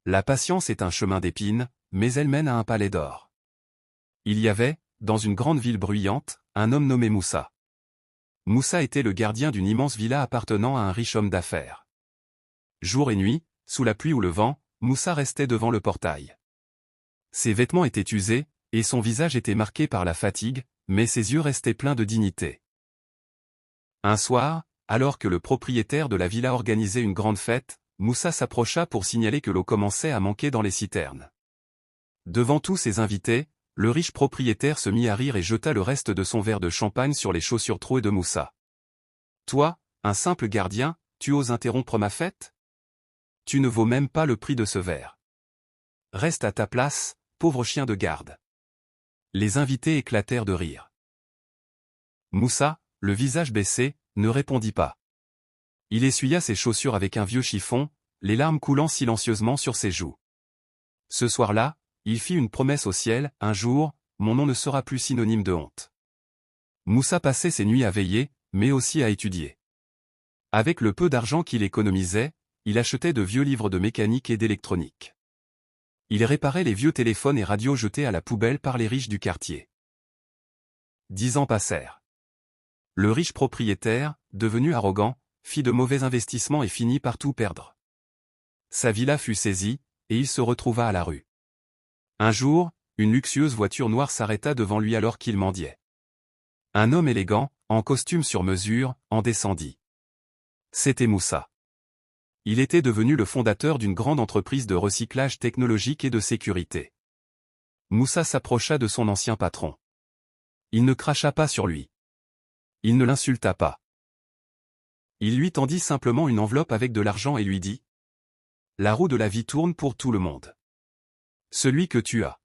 La patience est un chemin d'épines, mais elle mène à un palais d'or. Il y avait, dans une grande ville bruyante, un homme nommé Moussa. Moussa était le gardien d'une immense villa appartenant à un riche homme d'affaires. Jour et nuit, sous la pluie ou le vent, Moussa restait devant le portail. Ses vêtements étaient usés, et son visage était marqué par la fatigue, mais ses yeux restaient pleins de dignité. Un soir, alors que le propriétaire de la villa organisait une grande fête, Moussa s'approcha pour signaler que l'eau commençait à manquer dans les citernes. Devant tous ses invités, le riche propriétaire se mit à rire et jeta le reste de son verre de champagne sur les chaussures trouées de Moussa. « Toi, un simple gardien, tu oses interrompre ma fête? Tu ne vaux même pas le prix de ce verre. Reste à ta place, pauvre chien de garde. » Les invités éclatèrent de rire. Moussa, le visage baissé, ne répondit pas. Il essuya ses chaussures avec un vieux chiffon, les larmes coulant silencieusement sur ses joues. Ce soir-là, il fit une promesse au ciel, un jour, mon nom ne sera plus synonyme de honte. Moussa passait ses nuits à veiller, mais aussi à étudier. Avec le peu d'argent qu'il économisait, il achetait de vieux livres de mécanique et d'électronique. Il réparait les vieux téléphones et radios jetés à la poubelle par les riches du quartier. 10 ans passèrent. Le riche propriétaire, devenu arrogant, fit de mauvais investissements et finit par tout perdre. Sa villa fut saisie, et il se retrouva à la rue. Un jour, une luxueuse voiture noire s'arrêta devant lui alors qu'il mendiait. Un homme élégant, en costume sur mesure, en descendit. C'était Moussa. Il était devenu le fondateur d'une grande entreprise de recyclage technologique et de sécurité. Moussa s'approcha de son ancien patron. Il ne cracha pas sur lui. Il ne l'insulta pas. Il lui tendit simplement une enveloppe avec de l'argent et lui dit : « La roue de la vie tourne pour tout le monde. Celui que tu as